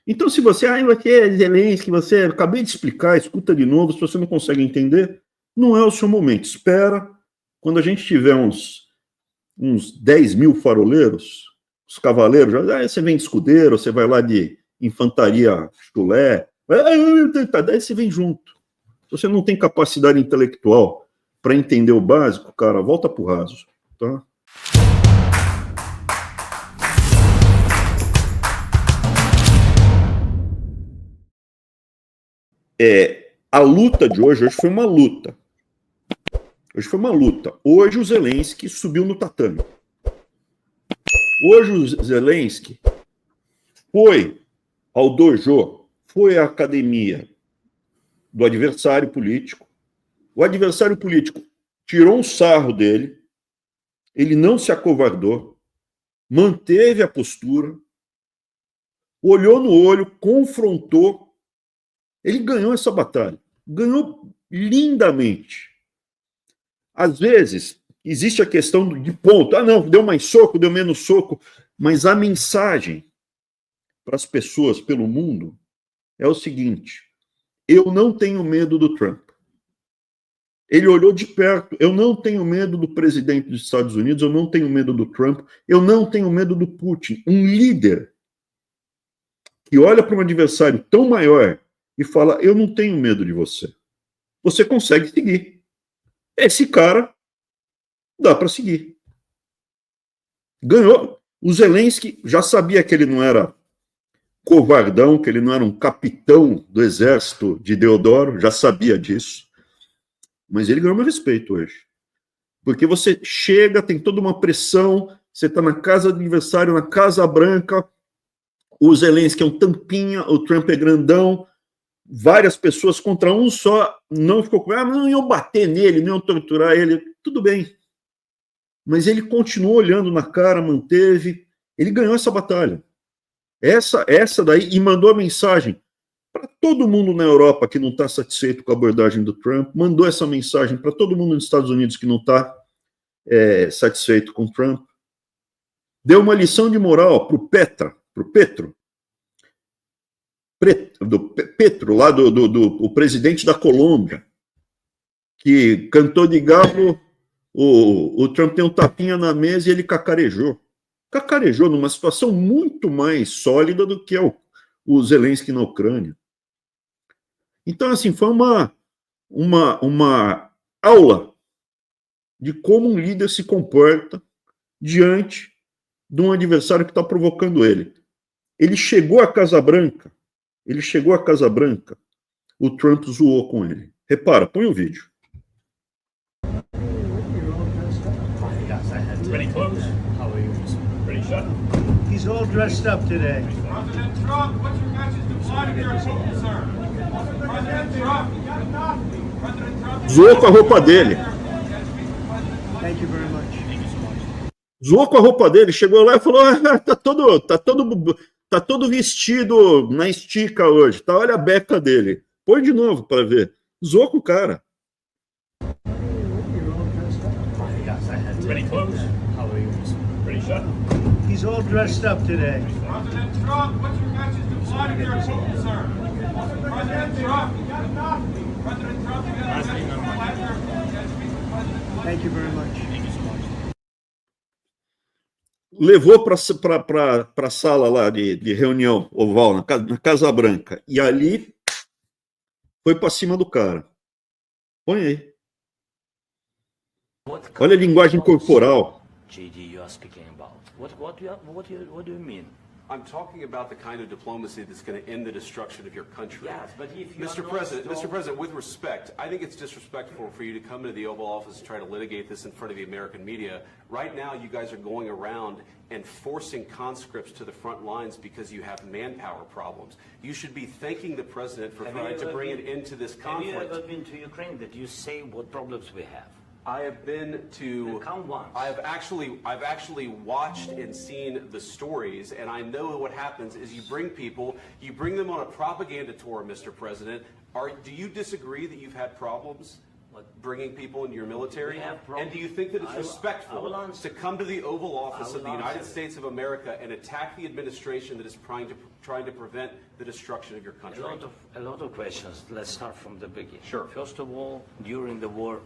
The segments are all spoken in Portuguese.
Então, se você, você é Zelensky, você acabei de explicar, escuta de novo, se você não consegue entender, não é o seu momento. Espera, quando a gente tiver uns 10 mil faroleiros, os cavaleiros, aí você vem de escudeiro, você vai lá de infantaria chulé, daí você vem junto. Se você não tem capacidade intelectual para entender o básico, cara, volta pro raso, tá? A luta de hoje foi uma luta. Hoje foi uma luta. Hoje o Zelensky subiu no tatame. Hoje o Zelensky foi ao dojo, foi à academia do adversário político. O adversário político tirou um sarro dele, ele não se acovardou, manteve a postura, olhou no olho, confrontou, ele ganhou essa batalha. Ganhou lindamente. Às vezes, existe a questão de ponto. Ah, não, deu mais soco, deu menos soco. Mas a mensagem para as pessoas pelo mundo é o seguinte: eu não tenho medo do Trump. Ele olhou de perto. Eu não tenho medo do presidente dos Estados Unidos, eu não tenho medo do Trump, eu não tenho medo do Putin. Um líder que olha para um adversário tão maior e fala: eu não tenho medo de você. Você consegue seguir. Esse cara dá para seguir. Ganhou. O Zelensky já sabia que ele não era covardão, que ele não era um capitão do exército de Deodoro, já sabia disso. Mas ele ganhou meu respeito hoje. Porque você chega, tem toda uma pressão, você está na casa do adversário, na Casa Branca, o Zelensky é um tampinha, o Trump é grandão, várias pessoas contra um só, não ficou com não iam bater nele, não iam torturar ele, tudo bem. Mas ele continuou olhando na cara, manteve, ele ganhou essa batalha. Essa daí, e mandou a mensagem para todo mundo na Europa que não está satisfeito com a abordagem do Trump, mandou essa mensagem para todo mundo nos Estados Unidos que não está satisfeito com o Trump, deu uma lição de moral para o Petro, lá o presidente da Colômbia, que cantou de galo, o Trump tem um tapinha na mesa e ele cacarejou numa situação muito mais sólida do que o Zelensky na Ucrânia. Então, assim, foi uma aula de como um líder se comporta diante de um adversário que está provocando ele. Ele chegou à Casa Branca, o Trump zoou com ele. Repara, põe o vídeo. Ready, close? How are you? Ready, shut? He's all dressed up today. President Trump, what's your message to Vladimir Putin, sir? President Trump. Zoou com a roupa dele. Thank you very much. Zoou com a roupa dele, chegou lá e falou: tá todo vestido na estica hoje, tá? Olha a beca dele. Põe de novo para ver. Zoou com o cara. Ready, close? How are you? Ready, shut? He's all dressed up today. President Trump, what's your message to Vladimir Putin, sir? President Trump. President Trump, you got a message to Vladimir Putin. Thank you very much. Levou para a sala lá de reunião oval, na Casa Branca. E ali foi para cima do cara. Põe aí. Olha a linguagem corporal. JD, you are speaking about. What do you mean? I'm talking about the kind of diplomacy that's going to end the destruction of your country. Yes, but if you Mr. President, with respect, I think it's disrespectful for you to come into the Oval Office and try to litigate this in front of the American media. Right now, you guys are going around and forcing conscripts to the front lines because you have manpower problems. You should be thanking the president for trying to bring an end to this conflict. Have you ever been to Ukraine? Did you say what problems we have? I have been to. Come once. I've actually watched and seen the stories, and I know what happens is you bring them on a propaganda tour, Mr. President. Do you disagree that you've had problems? bringing people into your military? We have And do you think that it's I will respectful answer. to come to the Oval Office I of will the United answer. States of America and attack the administration that is trying to prevent the destruction of your country? A lot of questions. Let's start from the beginning. Sure. First of all, during the war,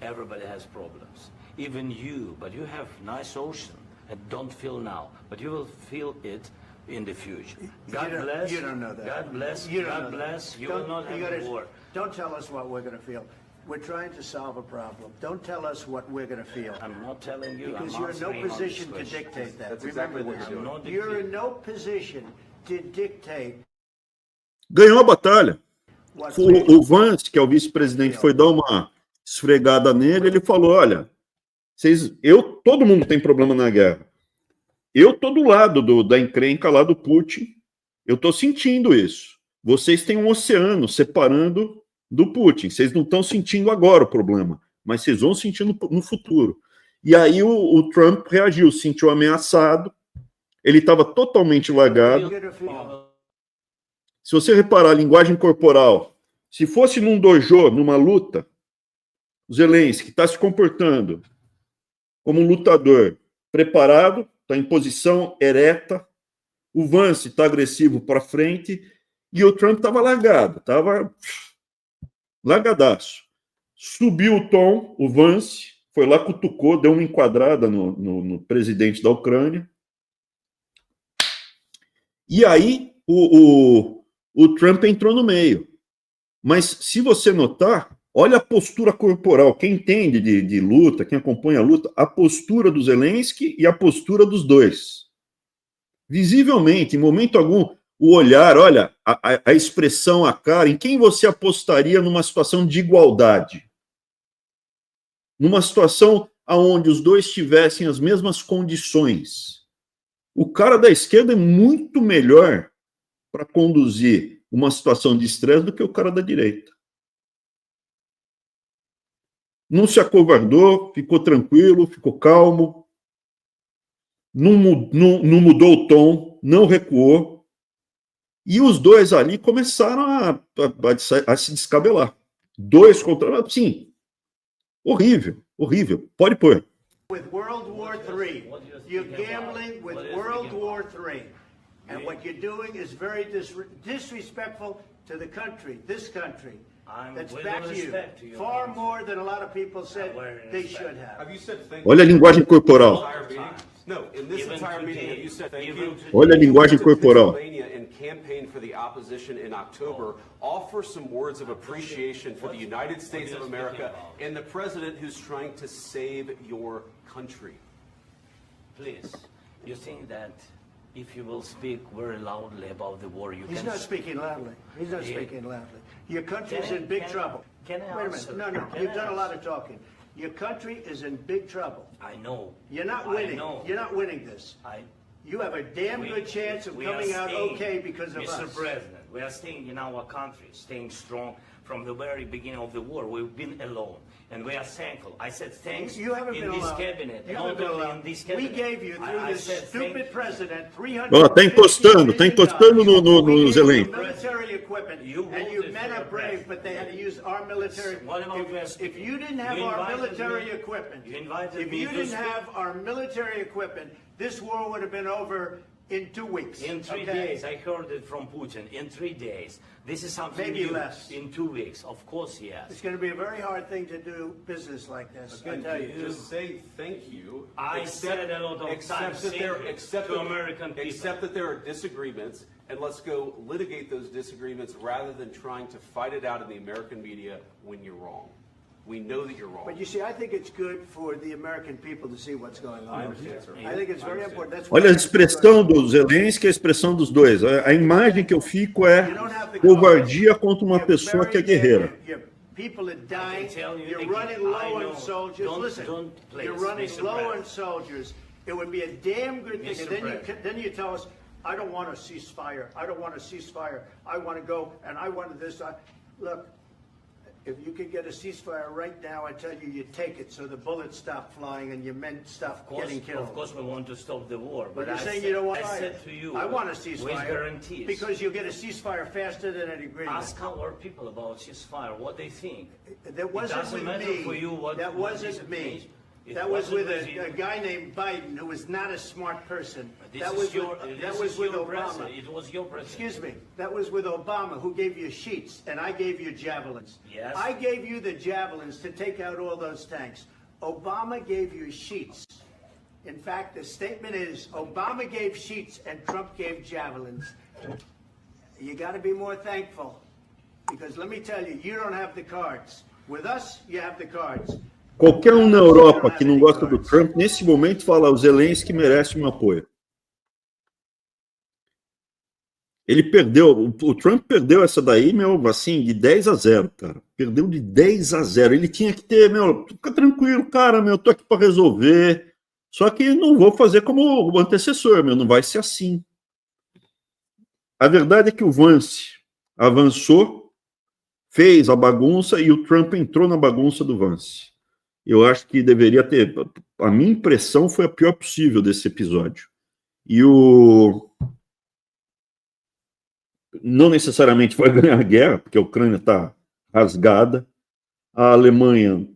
everybody has problems. Even you, but you have nice ocean and don't feel now, but you will feel it in the future. God bless. You don't know that. God bless. You don't God know that. bless. You Don't- will not you have gotta- a war. Don't tell us what we're going to feel. We're trying to solve a problem. Don't tell us what we're going to feel. I'm not telling you. Because I'm you're in no answering on this position to question. dictate that. That's Remember exactly what this. you're doing. I'm not You're in dictating. no position to dictate Ganhou a batalha. what O Vance, que é o vice-presidente, foi dar uma esfregada nele, ele falou, olha, todo mundo tem problema na guerra. Eu tô do lado da encrenca lá do Putin, eu tô sentindo isso. Vocês têm um oceano separando do Putin, vocês não estão sentindo agora o problema, mas vocês vão sentindo no futuro. E aí o Trump reagiu, se sentiu ameaçado, ele estava totalmente largado. Se você reparar a linguagem corporal, se fosse num dojo, numa luta, o Zelensky está se comportando como um lutador preparado, está em posição ereta, o Vance está agressivo para frente e o Trump estava largado, estava largadaço. Subiu o tom, o Vance foi lá, cutucou, deu uma enquadrada no presidente da Ucrânia. E aí o Trump entrou no meio. Mas se você notar, olha a postura corporal. Quem entende de luta, quem acompanha a luta, a postura do Zelensky e a postura dos dois. Visivelmente, em momento algum, o olhar, olha, a expressão, a cara, em quem você apostaria numa situação de igualdade? Numa situação onde os dois tivessem as mesmas condições. O cara da esquerda é muito melhor para conduzir uma situação de estresse do que o cara da direita. Não se acovardou, ficou tranquilo, ficou calmo, não mudou o tom, não recuou. E os dois ali começaram a se descabelar. Dois contra... Sim, horrível, horrível. Pode pôr. With World War III. You're gambling with World War III. And what you're doing is very disrespectful to the country, this country. That's back to you. Far more than a lot of people said they should have. Have you said thank you? Olha a linguagem corporal. No, in this entire meeting, have you said thank you? Olha a linguagem corporal. And campaign for the opposition in October, offer some words of appreciation for the United States of America and the president who's trying to save your country. Please, you think that if you will speak very loudly about the war, you He's can... not speaking loudly. He's not speaking loudly. Your country's in big trouble. Can I Wait a answer? minute. No, Can you've I done a lot answer? of talking. Your country is in big trouble. I know. You're not I winning. know. You're not winning this. You have a damn good chance of coming out okay because of Mr. us. President, we are staying in our country, staying strong from the very beginning of the war. We've been alone, and we are thankful. I said thanks You haven't in been this allowed. cabinet, You not haven't been only allowed. in this We cabinet. gave you, through I this said thank stupid you. president, Ó, tá encostando no Zelensky. military equipment, and you men are brave, but they had to use our military. What about West? If you didn't have You our invited military me- equipment, you invited if me you to didn't speak. have our military equipment, this war would have been over in 2 weeks. In 3 days, I heard it from Putin. In 3 days, this is something Maybe new. less. In 2 weeks, of course, yes. It's going to be a very hard thing to do business like this. I tell you. Just say thank you. I said a lot of times to American people. Accept that there are disagreements, and let's go litigate those disagreements rather than trying to fight it out in the American media when you're wrong. We know that you're wrong. But you see, I think it's good for the American people to see what's going on. I understand, sir. I think it's very important. That's Olha a why- expressão do Zelensky e a expressão dos dois. A imagem que eu fico é covardia contra uma pessoa que é guerreira. People are dying. I can tell you You're again, running I low know. on soldiers. Don't- Listen, please, you're running Mr. low on President. soldiers. It would be a damn good thing. Mr. And then President. then you tell us, I don't want a ceasefire. I don't want a ceasefire. I want to go and I wanted this. Look, If you could get a ceasefire right now, I tell you, you take it so the bullets stop flying and your men stop getting killed. Of course, we want to stop the war. But you're saying you don't want I fire. said to you, I want a with ceasefire guarantees. because you'll get a ceasefire faster than an agreement. Ask our people about ceasefire, what they think. That wasn't doesn't with matter me. for you what- That what wasn't is me. it. It That was wasn't with with you. a guy named Biden who was not a smart person. This That is was your, with, this that is was with your Obama. president. It was your president. Excuse me. That was with Obama, who gave you sheets, and I gave you javelins. Yes. I gave you the javelins to take out all those tanks. Obama gave you sheets. In fact, the statement is Obama gave sheets and Trump gave javelins. You got to be more thankful, because let me tell you, you don't have the cards. With us, you have the cards. Qualquer um na Europa que não gosta do Trump, nesse momento, fala: o Zelensky merece meu apoio. Ele perdeu, o Trump perdeu essa daí, meu, assim, de 10-0, cara. Perdeu de 10-0. Ele tinha que ter, meu, fica tranquilo, cara, meu, tô aqui para resolver. Só que não vou fazer como o antecessor, meu, não vai ser assim. A verdade é que o Vance avançou, fez a bagunça e o Trump entrou na bagunça do Vance. Eu acho que deveria ter... A minha impressão foi a pior possível desse episódio. E o... Não necessariamente vai ganhar a guerra, porque a Ucrânia está rasgada. A Alemanha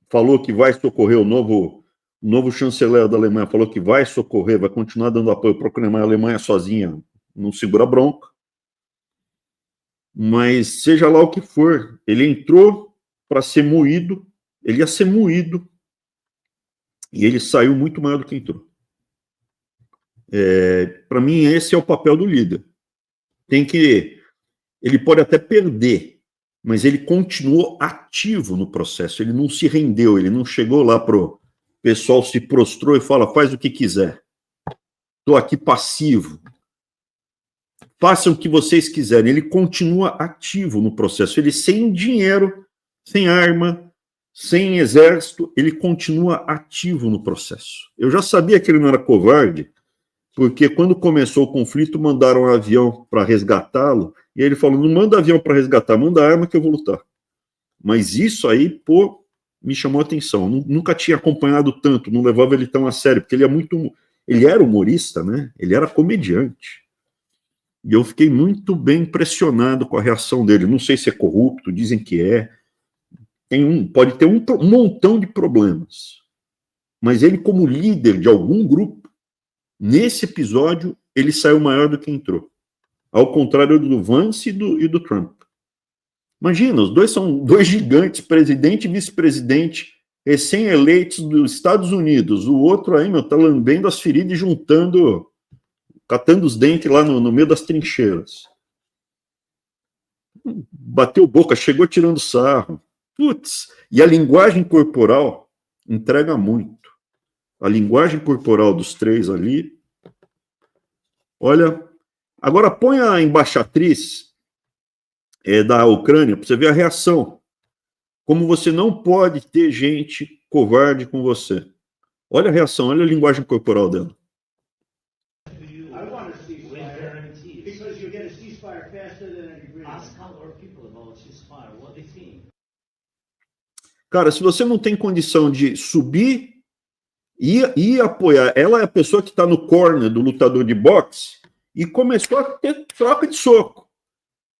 falou que vai socorrer, o novo chanceler da Alemanha falou que vai socorrer, vai continuar dando apoio para a Ucrânia, mas a Alemanha sozinha não segura bronca. Mas seja lá o que for, ele entrou para ser moído, ele ia ser moído, e ele saiu muito maior do que entrou. Para mim, esse é o papel do líder. Ele pode até perder, mas ele continuou ativo no processo, ele não se rendeu, ele não chegou lá pro pessoal, se prostrou e fala: faz o que quiser, estou aqui passivo, façam o que vocês quiserem. Ele continua ativo no processo, ele sem dinheiro, sem arma, sem exército, ele continua ativo no processo. Eu já sabia que ele não era covarde, porque quando começou o conflito, mandaram um avião para resgatá-lo, e ele falou: não manda avião para resgatar, manda arma que eu vou lutar. Mas isso aí, pô, me chamou a atenção. Nunca tinha acompanhado tanto, não levava ele tão a sério, porque ele era humorista, né? Ele era comediante. E eu fiquei muito bem impressionado com a reação dele. Não sei se é corrupto, dizem que é. Pode ter um montão de problemas. Mas ele, como líder de algum grupo, nesse episódio, ele saiu maior do que entrou. Ao contrário do Vance e do Trump. Imagina, os dois são dois gigantes, presidente e vice-presidente, recém-eleitos dos Estados Unidos. O outro aí, meu, tá lambendo as feridas e juntando, catando os dentes lá no meio das trincheiras. Bateu boca, chegou tirando sarro. Putz, e a linguagem corporal entrega muito. A linguagem corporal dos três ali. Olha, agora põe a embaixatriz da Ucrânia para você ver a reação. Como você não pode ter gente covarde com você. Olha a reação, olha a linguagem corporal dela. I want a ceasefire because you get a ceasefire faster than an agreement. Ask our people about ceasefire, what they think. Cara, se você não tem condição de subir e apoiar, ela é a pessoa que está no corner do lutador de boxe e começou a ter troca de soco.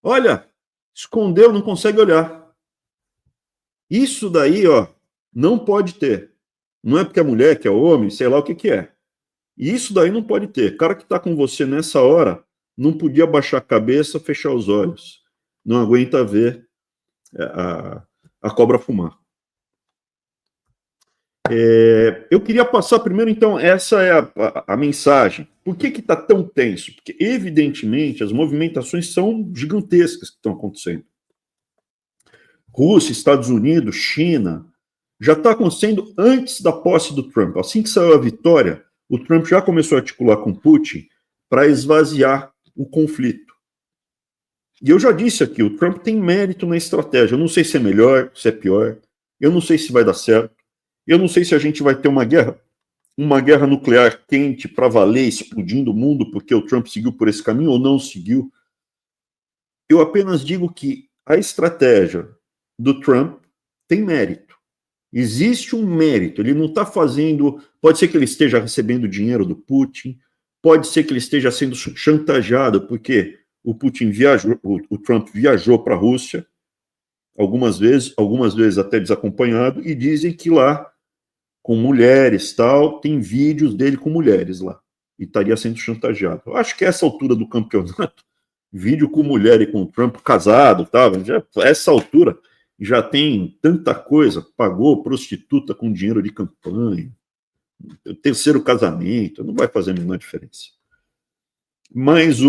Olha, escondeu, não consegue olhar. Isso daí, ó, não pode ter. Não é porque é mulher, que é homem, sei lá o que é. Isso daí não pode ter. O cara que está com você nessa hora não podia baixar a cabeça, fechar os olhos. Não aguenta ver a cobra fumar. Eu queria passar primeiro, então, essa é a mensagem. Por que está tão tenso? Porque, evidentemente, as movimentações são gigantescas que estão acontecendo. Rússia, Estados Unidos, China, já está acontecendo antes da posse do Trump. Assim que saiu a vitória, o Trump já começou a articular com Putin para esvaziar o conflito. E eu já disse aqui, o Trump tem mérito na estratégia. Eu não sei se é melhor, se é pior. Eu não sei se vai dar certo. Eu não sei se a gente vai ter uma guerra nuclear quente para valer, explodindo o mundo, porque o Trump seguiu por esse caminho ou não seguiu. Eu apenas digo que a estratégia do Trump tem mérito. Existe um mérito. Ele não está fazendo... Pode ser que ele esteja recebendo dinheiro do Putin, pode ser que ele esteja sendo chantageado, porque o Putin viajou, o Trump viajou para a Rússia algumas vezes até desacompanhado, e dizem que lá, com mulheres tal, tem vídeos dele com mulheres lá, e estaria sendo chantageado. Eu acho que essa altura do campeonato, vídeo com mulher e com o Trump casado, tá? Essa altura já tem tanta coisa, pagou prostituta com dinheiro de campanha, o terceiro casamento, não vai fazer a menor diferença. Mas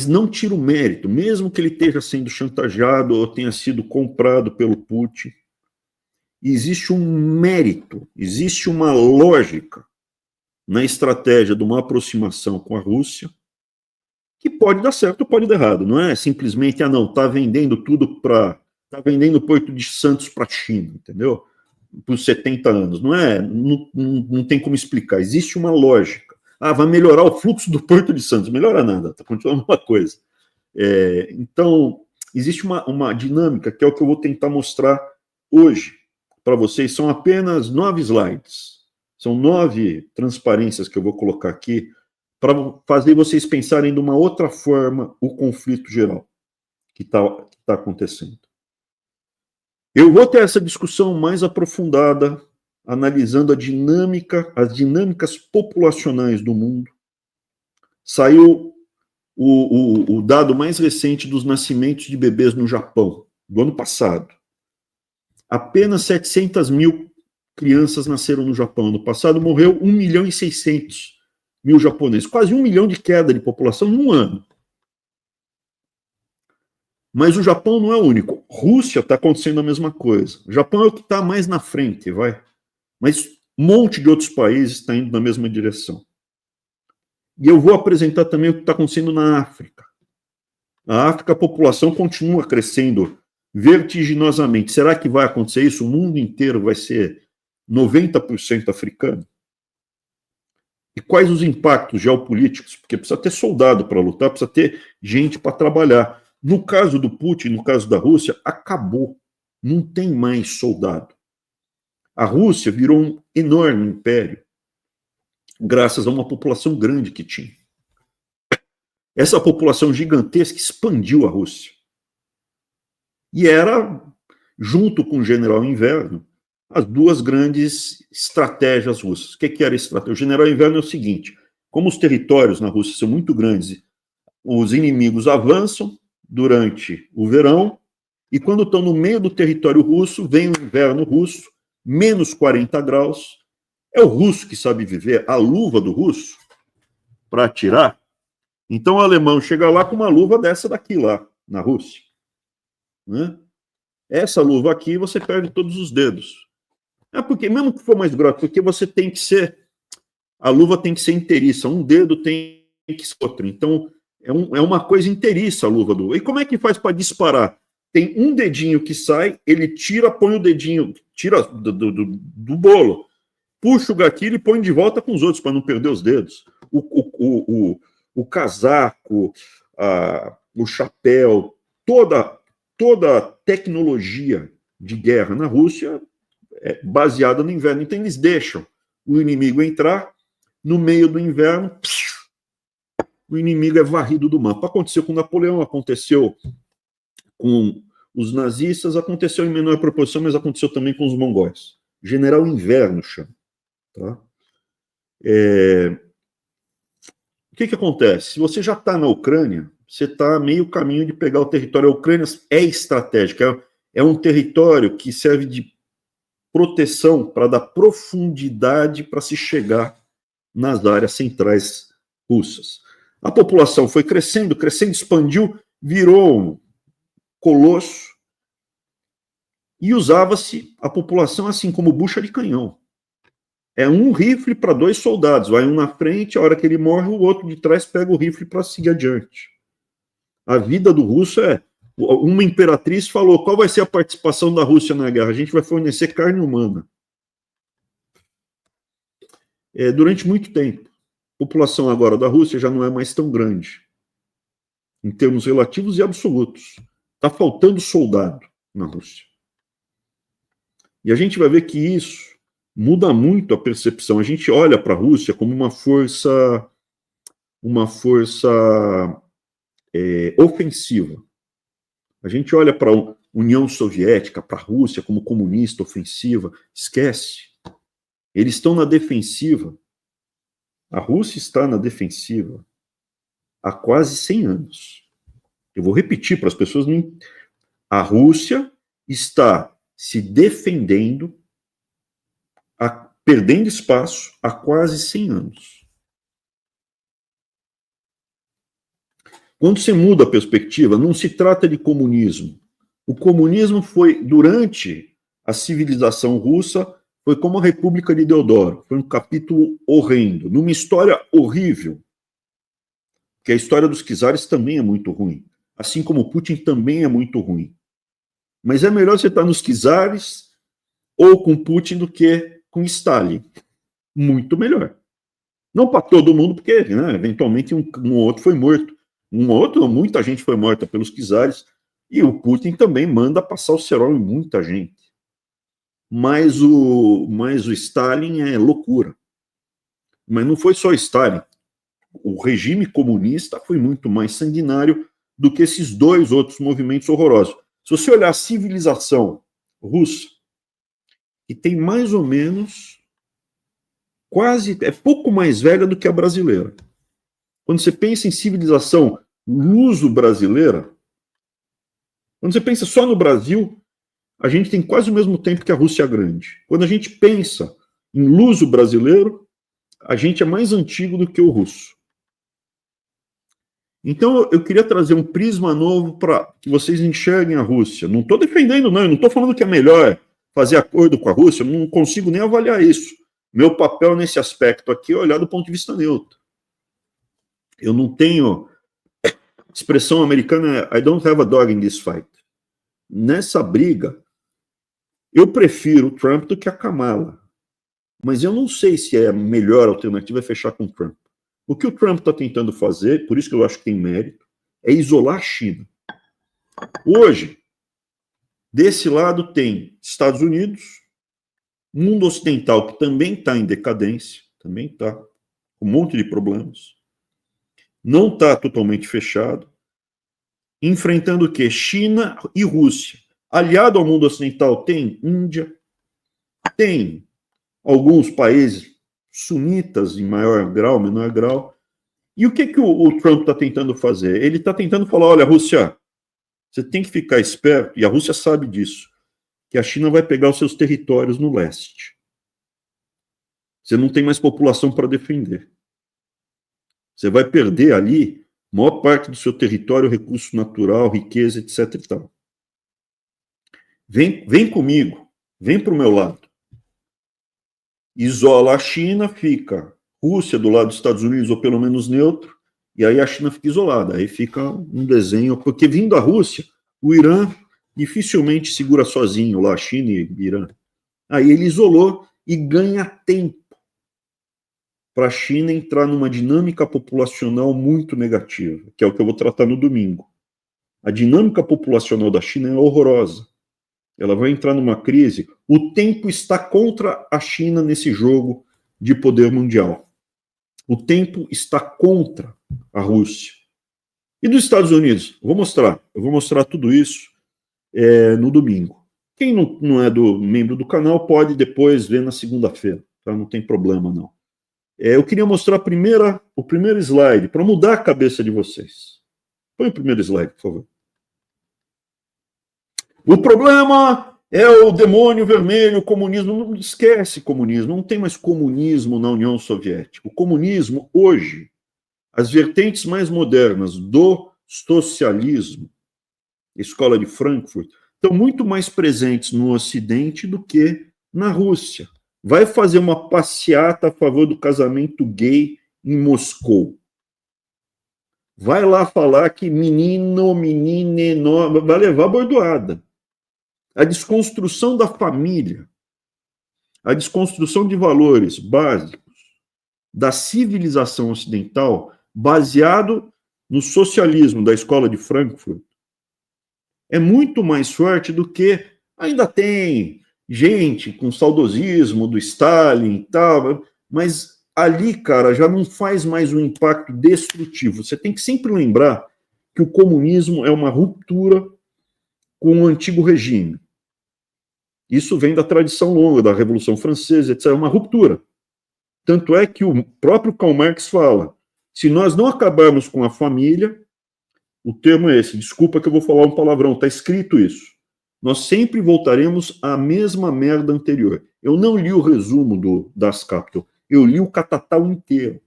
não tira o mérito, mesmo que ele esteja sendo chantageado ou tenha sido comprado pelo Putin, existe um mérito, existe uma lógica na estratégia de uma aproximação com a Rússia, que pode dar certo ou pode dar errado. Não é simplesmente, está vendendo tudo está vendendo o Porto de Santos para a China, entendeu? Por 70 anos. Não tem como explicar. Existe uma lógica. Vai melhorar o fluxo do Porto de Santos. Melhora nada, está continuando uma coisa. Então, existe uma dinâmica, que é o que eu vou tentar mostrar hoje para vocês. São apenas 9 slides. São 9 transparências que eu vou colocar aqui para fazer vocês pensarem de uma outra forma o conflito geral que tá acontecendo. Eu vou ter essa discussão mais aprofundada, analisando as dinâmicas populacionais do mundo. Saiu o dado mais recente dos nascimentos de bebês no Japão, do ano passado. Apenas 700 mil crianças nasceram no Japão. No passado morreu 1.600.000 japoneses, quase 1 milhão de queda de população em um ano. Mas o Japão não é o único. Rússia está acontecendo a mesma coisa. O Japão é o que está mais na frente, mas um monte de outros países está indo na mesma direção. E eu vou apresentar também o que está acontecendo na África. Na África, a população continua crescendo vertiginosamente. Será que vai acontecer isso? O mundo inteiro vai ser 90% africano? E quais os impactos geopolíticos? Porque precisa ter soldado para lutar, precisa ter gente para trabalhar. No caso do Putin, no caso da Rússia, acabou. Não tem mais soldado. A Rússia virou um enorme império, graças a uma população grande que tinha. Essa população gigantesca expandiu a Rússia. E era, junto com o General Inverno, as duas grandes estratégias russas. O que era a estratégia? O General Inverno é o seguinte: como os territórios na Rússia são muito grandes, os inimigos avançam durante o verão, e quando estão no meio do território russo, vem o inverno russo, menos 40 graus, é o russo que sabe viver, a luva do russo, para atirar. Então o alemão chega lá com uma luva dessa daqui lá, na Rússia. Né? Essa luva aqui, você perde todos os dedos. Porque, mesmo que for mais grossa, porque você tem que ser, a luva tem que ser inteiriça, um dedo tem que ser outro. Então, é uma coisa inteiriça a luva do... E como é que faz para disparar? Tem um dedinho que sai, ele tira, põe o dedinho, tira do bolo, puxa o gatilho e põe de volta com os outros, para não perder os dedos. O casaco, o chapéu, toda a tecnologia de guerra na Rússia é baseada no inverno. Então, eles deixam o inimigo entrar, no meio do inverno, o inimigo é varrido do mapa. Aconteceu com Napoleão, aconteceu com os nazistas, aconteceu em menor proporção, mas aconteceu também com os mongóis. General Inverno chama. Tá? O que acontece? Se você já está na Ucrânia, você está meio caminho de pegar o território. A Ucrânia é estratégica, é um território que serve de proteção para dar profundidade para se chegar nas áreas centrais russas. A população foi crescendo, expandiu, virou um colosso, e usava-se a população assim, como bucha de canhão. É um rifle para 2 soldados, vai um na frente, a hora que ele morre, o outro de trás pega o rifle para seguir adiante. A vida do russo é... Uma imperatriz falou: qual vai ser a participação da Rússia na guerra? A gente vai fornecer carne humana. Durante muito tempo. A população agora da Rússia já não é mais tão grande, em termos relativos e absolutos. Está faltando soldado na Rússia. E a gente vai ver que isso muda muito a percepção. A gente olha para a Rússia como uma força ofensiva. A gente olha para a União Soviética, para a Rússia como comunista, ofensiva. Esquece. Eles estão na defensiva. A Rússia está na defensiva há quase 100 anos. Eu vou repetir para as pessoas não... A Rússia está se defendendo, perdendo espaço há quase 100 anos. Quando você muda a perspectiva, não se trata de comunismo. O comunismo foi, durante a civilização russa, foi como a República de Deodoro. Foi um capítulo horrendo, numa história horrível. Que a história dos czares também é muito ruim. Assim como Putin também é muito ruim. Mas é melhor você estar nos czares ou com Putin do que com Stalin. Muito melhor. Não para todo mundo, porque né, eventualmente um outro foi morto. Muita gente foi morta pelos czares, e o Putin também manda passar o cerol em muita gente. Mas o Stalin é loucura. Mas não foi só Stalin. O regime comunista foi muito mais sanguinário do que esses dois outros movimentos horrorosos. Se você olhar a civilização russa, que tem mais ou menos é pouco mais velha do que a brasileira. Quando você pensa em civilização luso-brasileira, quando você pensa só no Brasil, a gente tem quase o mesmo tempo que a Rússia Grande. Quando a gente pensa em luso-brasileiro, a gente é mais antigo do que o russo. Então, eu queria trazer um prisma novo para que vocês enxerguem a Rússia. Não estou defendendo, não. Eu não estou falando que é melhor fazer acordo com a Rússia. Eu não consigo nem avaliar isso. Meu papel nesse aspecto aqui é olhar do ponto de vista neutro. Eu não tenho... Expressão americana é I don't have a dog in this fight. Nessa briga, eu prefiro o Trump do que a Kamala. Mas eu não sei se é a melhor alternativa é fechar com o Trump. O que o Trump está tentando fazer, por isso que eu acho que tem mérito, é isolar a China. Hoje, desse lado tem Estados Unidos, mundo ocidental que também está em decadência, também está com um monte de problemas, não está totalmente fechado, enfrentando o quê? China e Rússia. Aliado ao mundo ocidental tem Índia, tem alguns países sunitas em maior grau, menor grau. E o que o Trump está tentando fazer? Ele está tentando falar, olha, Rússia, você tem que ficar esperto, e a Rússia sabe disso, que a China vai pegar os seus territórios no leste. Você não tem mais população para defender. Você vai perder ali a maior parte do seu território, recurso natural, riqueza, etc. e tal. Vem comigo, vem para o meu lado. Isola a China, fica Rússia do lado dos Estados Unidos, ou pelo menos neutro, e aí a China fica isolada. Aí fica um desenho, porque vindo a Rússia, o Irã dificilmente segura sozinho lá, China e Irã. Aí ele isolou e ganha tempo para a China entrar numa dinâmica populacional muito negativa, que é o que eu vou tratar no domingo. A dinâmica populacional da China é horrorosa. Ela vai entrar numa crise. O tempo está contra a China nesse jogo de poder mundial. O tempo está contra a Rússia. E dos Estados Unidos? Eu vou mostrar tudo isso no domingo. Quem não é membro do canal pode depois ver na segunda-feira. Tá? Não tem problema, não. Eu queria mostrar o primeiro slide, para mudar a cabeça de vocês. Põe o primeiro slide, por favor. O problema é o demônio vermelho, o comunismo. Não esquece comunismo, não tem mais comunismo na União Soviética. O comunismo, hoje, as vertentes mais modernas do socialismo, Escola de Frankfurt, estão muito mais presentes no Ocidente do que na Rússia. Vai fazer uma passeata a favor do casamento gay em Moscou. Vai lá falar que menino, menina, vai levar bordoada. A desconstrução da família, a desconstrução de valores básicos da civilização ocidental, baseado no socialismo da Escola de Frankfurt, é muito mais forte do que ainda tem gente com saudosismo do Stalin e tal, mas ali, cara, já não faz mais um impacto destrutivo. Você tem que sempre lembrar que o comunismo é uma ruptura com o antigo regime. Isso vem da tradição longa, da Revolução Francesa, etc. É uma ruptura. Tanto é que o próprio Karl Marx fala, se nós não acabarmos com a família, o termo é esse, desculpa que eu vou falar um palavrão, está escrito isso. Nós sempre voltaremos à mesma merda anterior. Eu não li o resumo do Das Kapital, eu li o Catatal inteiro.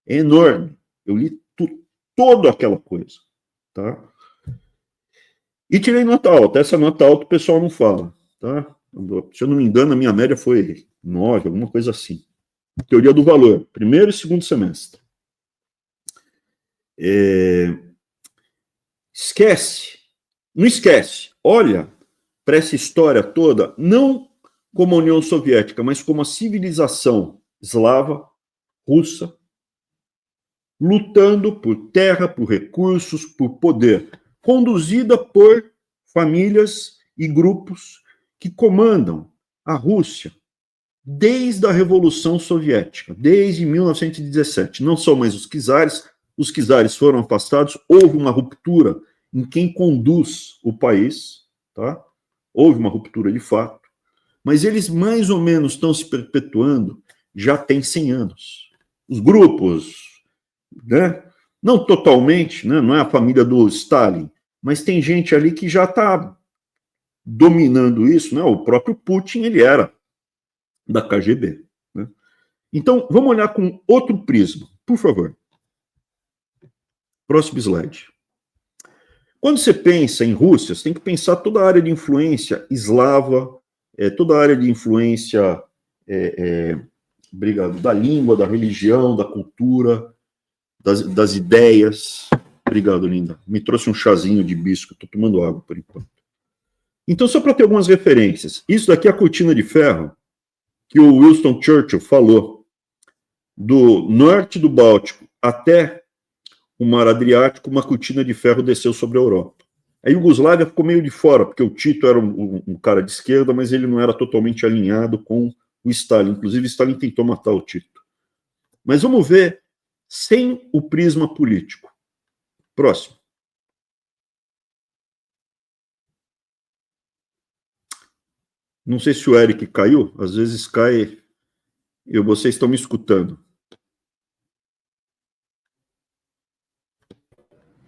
É enorme. Eu li toda aquela coisa. Tá? E tirei nota alta. Essa nota alta o pessoal não fala. Tá? Se eu não me engano, a minha média foi 9, alguma coisa assim. Teoria do valor, primeiro e segundo semestre. Esquece. Não esquece. Olha para essa história toda, não como a União Soviética, mas como a civilização eslava, russa, lutando por terra, por recursos, por poder, conduzida por famílias e grupos que comandam a Rússia desde a Revolução Soviética, desde 1917. Não são mais os czares foram afastados, houve uma ruptura em quem conduz o país, tá? Houve uma ruptura de fato, mas eles mais ou menos estão se perpetuando já tem 100 anos. Os grupos, né? Não totalmente, né? Não é a família do Stalin, mas tem gente ali que já está dominando isso, né? O próprio Putin, ele era da KGB. Né? Então, vamos olhar com outro prisma, por favor. Próximo slide. Quando você pensa em Rússia, você tem que pensar toda a área de influência eslava, toda a área de influência da língua, da religião, da cultura, das ideias. Obrigado, linda. Me trouxe um chazinho de hibisco, estou tomando água por enquanto. Então, só para ter algumas referências, isso daqui é a cortina de ferro que o Winston Churchill falou, do norte do Báltico até o Mar Adriático, uma cortina de ferro desceu sobre a Europa. A Iugoslávia ficou meio de fora, porque o Tito era um cara de esquerda, mas ele não era totalmente alinhado com o Stalin. Inclusive, Stalin tentou matar o Tito. Mas vamos ver sem o prisma político. Próximo. Não sei se o Eric caiu, às vezes cai e vocês estão me escutando.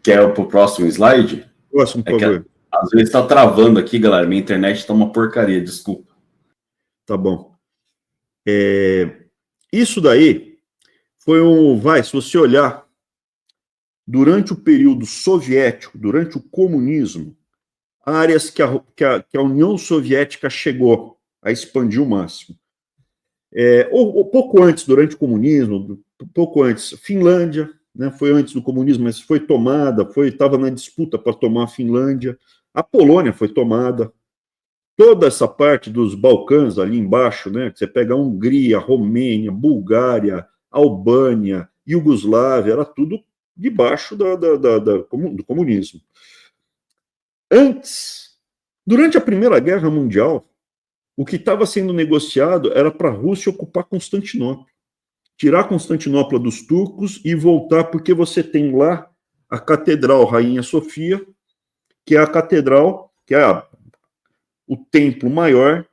Quer para o próximo slide? Próximo, por favor. Às vezes está travando aqui, galera. Minha internet está uma porcaria, desculpa. Tá bom. Isso daí foi se você olhar, durante o período soviético, durante o comunismo, áreas que a União Soviética chegou a expandir o máximo. Ou pouco antes, durante o comunismo, pouco antes, Finlândia, né, foi antes do comunismo, mas foi tomada, estava na disputa para tomar a Finlândia, a Polônia foi tomada, toda essa parte dos Balcãs ali embaixo, né, que você pega a Hungria, Romênia, Bulgária, Albânia, Iugoslávia, era tudo debaixo do comunismo. Antes, durante a Primeira Guerra Mundial, o que estava sendo negociado era para a Rússia ocupar Constantinopla, tirar Constantinopla dos turcos e voltar, porque você tem lá a Catedral Rainha Sofia, que é a catedral, que é o templo maior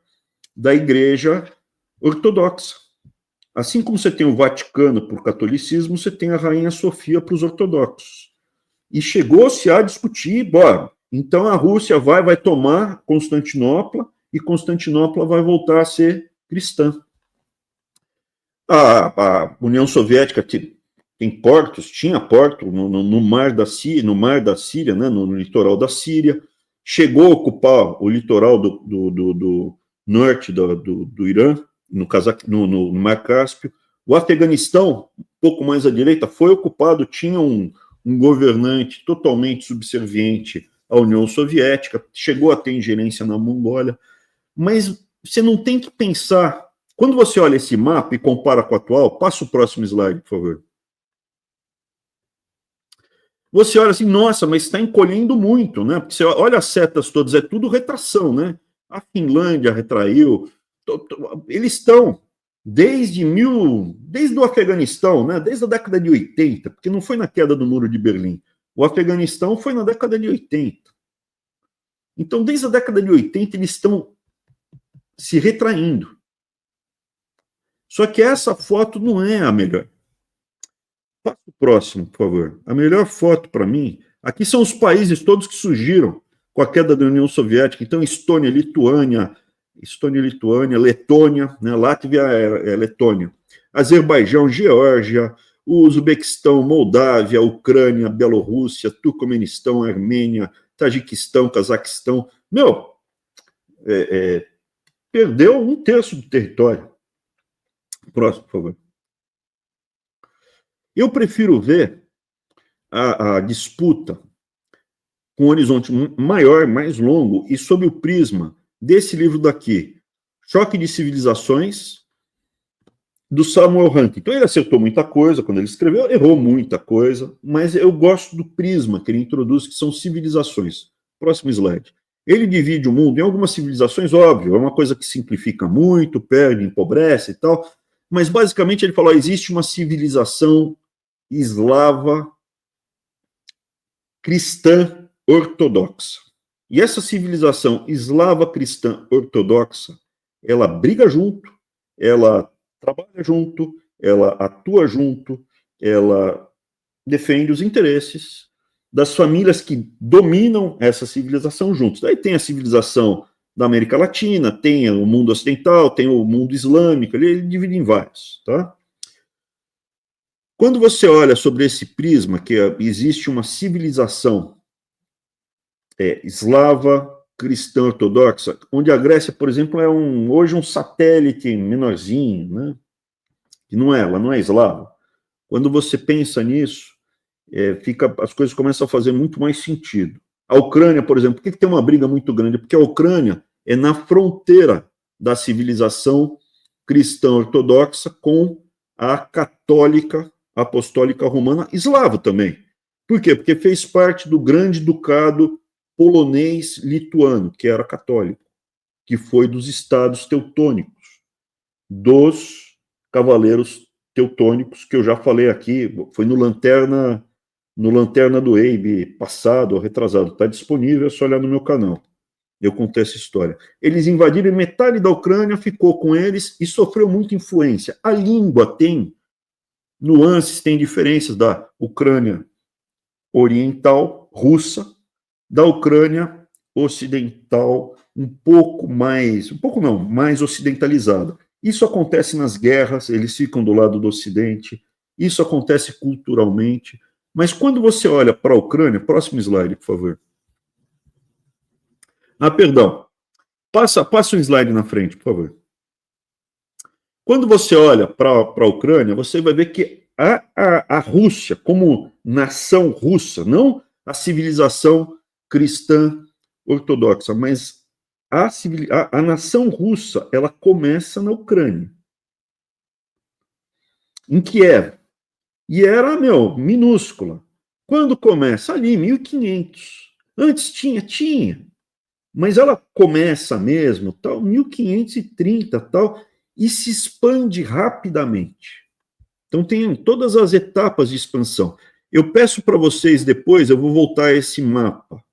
da Igreja Ortodoxa. Assim como você tem o Vaticano para o catolicismo, você tem a Rainha Sofia para os ortodoxos. E chegou-se a discutir, então a Rússia vai tomar Constantinopla e Constantinopla vai voltar a ser cristã. A União Soviética tem portos, tinha porto no mar da Síria, né, no litoral da Síria, chegou a ocupar o litoral do norte do Irã, no Mar Cáspio. O Afeganistão, um pouco mais à direita, foi ocupado, tinha um governante totalmente subserviente à União Soviética, chegou a ter ingerência na Mongólia, mas você não tem que pensar. Quando você olha esse mapa e compara com o atual, passa o próximo slide, por favor. você olha assim, nossa, mas está encolhendo muito, né? Porque você olha as setas todas, é tudo retração, né? A Finlândia retraiu, eles estão desde o Afeganistão, né? Desde a década de 80, porque não foi na queda do Muro de Berlim. O Afeganistão foi na década de 80. Então, desde a década de 80, eles estão se retraindo. Só que essa foto não é a melhor. Passa o próximo, por favor. A melhor foto para mim, aqui são os países todos que surgiram com a queda da União Soviética. Então, Estônia, Letônia, né? Látvia é Letônia, Azerbaijão, Geórgia, Uzbequistão, Moldávia, Ucrânia, Bielorrússia, Turcomenistão, Armênia, Tajiquistão, Cazaquistão. Perdeu 1/3 do território. Próximo, por favor. Eu prefiro ver a disputa com um horizonte maior, mais longo, e sob o prisma desse livro daqui, Choque de Civilizações, do Samuel Huntington. Então, ele acertou muita coisa quando ele escreveu, errou muita coisa, mas eu gosto do prisma que ele introduz, que são civilizações. Próximo slide. Ele divide o mundo em algumas civilizações, óbvio, é uma coisa que simplifica muito, perde, empobrece e tal, mas basicamente ele falou, existe uma civilização eslava cristã ortodoxa. E essa civilização eslava cristã ortodoxa, ela briga junto, ela trabalha junto, ela atua junto, ela defende os interesses das famílias que dominam essa civilização juntos. Daí tem a civilização da América Latina, tem o mundo ocidental, tem o mundo islâmico, ele divide em vários, tá? Quando você olha sobre esse prisma, que existe uma civilização eslava cristã ortodoxa, onde a Grécia, por exemplo, é hoje um satélite menorzinho, né? Que ela não é eslava. Quando você pensa nisso, as coisas começam a fazer muito mais sentido. A Ucrânia, por exemplo, por que tem uma briga muito grande? Porque a Ucrânia é na fronteira da civilização cristã ortodoxa com a católica apostólica romana eslava também. Por quê? Porque fez parte do grande ducado polonês-lituano, que era católico, que foi dos estados teutônicos, dos cavaleiros teutônicos, que eu já falei aqui, foi no Lanterna do Eibe passado, ou retrasado, está disponível, é só olhar no meu canal. Eu contei essa história. Eles invadiram metade da Ucrânia, ficou com eles e sofreu muita influência. A língua tem nuances, tem diferenças da Ucrânia oriental, russa, da Ucrânia ocidental, mais ocidentalizada. Isso acontece nas guerras, eles ficam do lado do Ocidente, isso acontece culturalmente, mas quando você olha para a Ucrânia, próximo slide, por favor. Perdão, passa um slide na frente, por favor. Quando você olha para a Ucrânia, você vai ver que a Rússia, como nação russa, não a civilização cristã ortodoxa, mas a nação russa, ela começa na Ucrânia, em Kiev, e era, minúscula. Quando começa? Ali, 1500. Antes tinha, mas ela começa mesmo, tal, 1530, tal, e se expande rapidamente. Então, tem todas as etapas de expansão. Eu peço para vocês depois, eu vou voltar a esse mapa,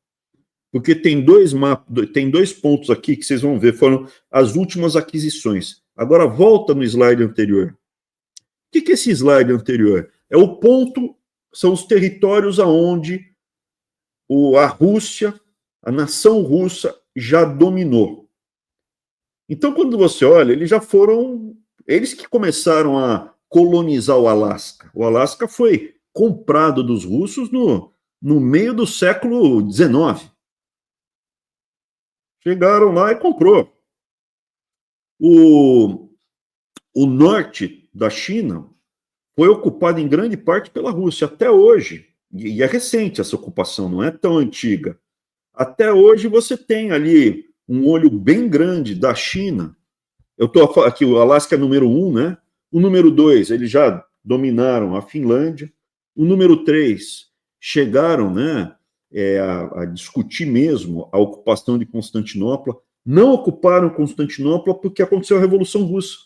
porque tem dois pontos aqui que vocês vão ver, foram as últimas aquisições. Agora, volta no slide anterior. O que é esse slide anterior? É o ponto, são os territórios aonde a Rússia, a nação russa, já dominou. Então, quando você olha, eles que começaram a colonizar o Alasca. O Alasca foi comprado dos russos no meio do século XIX. Chegaram lá e comprou. O norte da China foi ocupado em grande parte pela Rússia, até hoje. E é recente essa ocupação, não é tão antiga. Até hoje você tem ali um olho bem grande da China. Eu estou aqui, o Alasca é número 1, né? O número 2, eles já dominaram a Finlândia. O número 3, chegaram, né, a discutir mesmo a ocupação de Constantinopla. Não ocuparam Constantinopla porque aconteceu a Revolução Russa.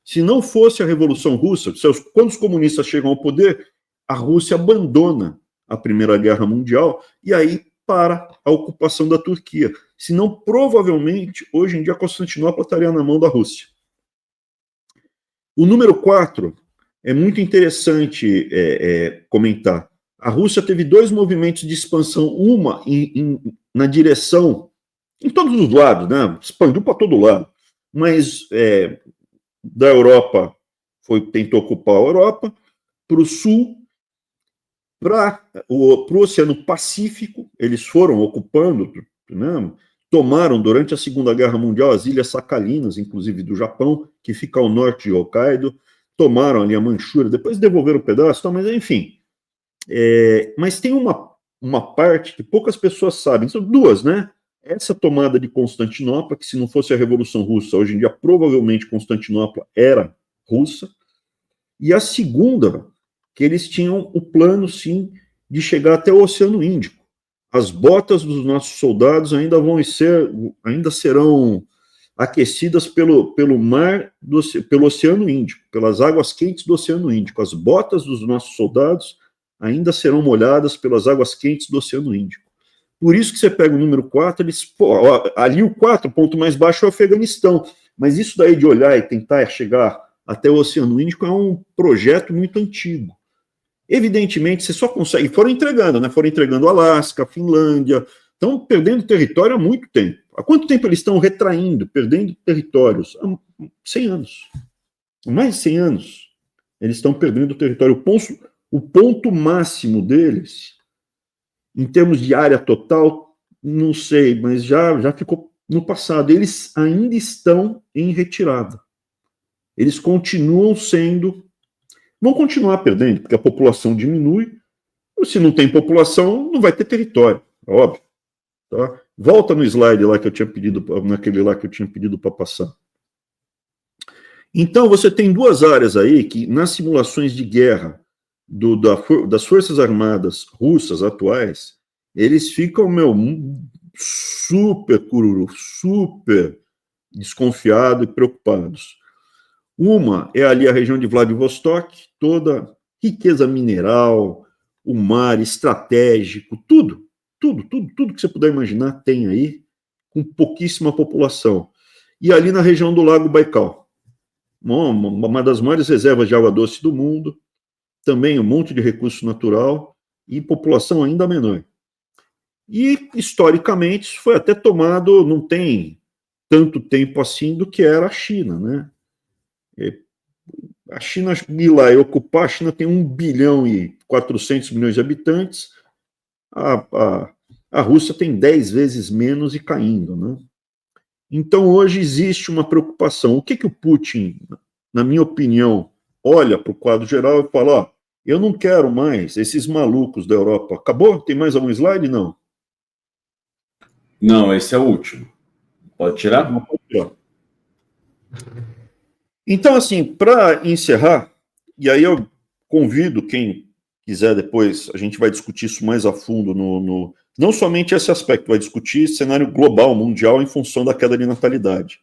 Se não fosse a Revolução Russa, quando os comunistas chegam ao poder, a Rússia abandona a Primeira Guerra Mundial e aí para a ocupação da Turquia. Senão, provavelmente, hoje em dia, Constantinopla estaria na mão da Rússia. O número 4 é muito interessante comentar. A Rússia teve 2 movimentos de expansão, uma na direção, em todos os lados, né? Expandiu para todo lado, mas da Europa tentou ocupar a Europa, para o sul, para o Oceano Pacífico, eles foram ocupando, né? Tomaram durante a Segunda Guerra Mundial as Ilhas Sakhalinas, inclusive do Japão, que fica ao norte de Hokkaido, tomaram ali a Manchúria, depois devolveram um pedaço, mas enfim. Mas tem uma parte que poucas pessoas sabem, são 2, né? Essa tomada de Constantinopla, que se não fosse a Revolução Russa, hoje em dia provavelmente Constantinopla era russa, e a segunda, que eles tinham o plano, sim, de chegar até o Oceano Índico. As botas dos nossos soldados ainda serão aquecidas pelo mar, pelo Oceano Índico, pelas águas quentes do Oceano Índico. As botas dos nossos soldados ainda serão molhadas pelas águas quentes do Oceano Índico. Por isso que você pega o número 4, ali o 4, o ponto mais baixo é o Afeganistão, mas isso daí de olhar e tentar chegar até o Oceano Índico é um projeto muito antigo. Evidentemente, você só consegue, foram entregando Alasca, Finlândia, estão perdendo território há muito tempo. Há quanto tempo eles estão retraindo, perdendo territórios? Há 100 anos. Há mais de 100 anos. Eles estão perdendo território. O ponto máximo deles, em termos de área total, não sei, mas já ficou no passado. Eles ainda estão em retirada. Eles vão continuar perdendo, porque a população diminui. Se não tem população, não vai ter território, óbvio. Tá? Volta no slide lá que eu tinha pedido, naquele lá que eu tinha pedido para passar. Então, você tem 2 áreas aí que, nas simulações de guerra das Forças Armadas russas atuais, eles ficam, super cururu, super desconfiados e preocupados. Uma é ali a região de Vladivostok, toda riqueza mineral, o mar estratégico, tudo que você puder imaginar tem aí, com pouquíssima população. E ali na região do Lago Baikal, uma das maiores reservas de água doce do mundo, também um monte de recurso natural e população ainda menor. E, historicamente, isso foi até tomado, não tem tanto tempo assim, do que era a China, né? A China ir lá e ocupar, a China tem 1 bilhão e 400 milhões de habitantes, a Rússia tem 10 vezes menos e caindo, né? Então, hoje existe uma preocupação. O que o Putin, na minha opinião, olha para o quadro geral e fala, eu não quero mais esses malucos da Europa. Acabou? Tem mais algum slide? Não. Não, esse é o último. Pode tirar? Não, pode tirar. Então, assim, para encerrar, e aí eu convido quem quiser depois, a gente vai discutir isso mais a fundo, não somente esse aspecto, vai discutir cenário global, mundial, em função da queda de natalidade.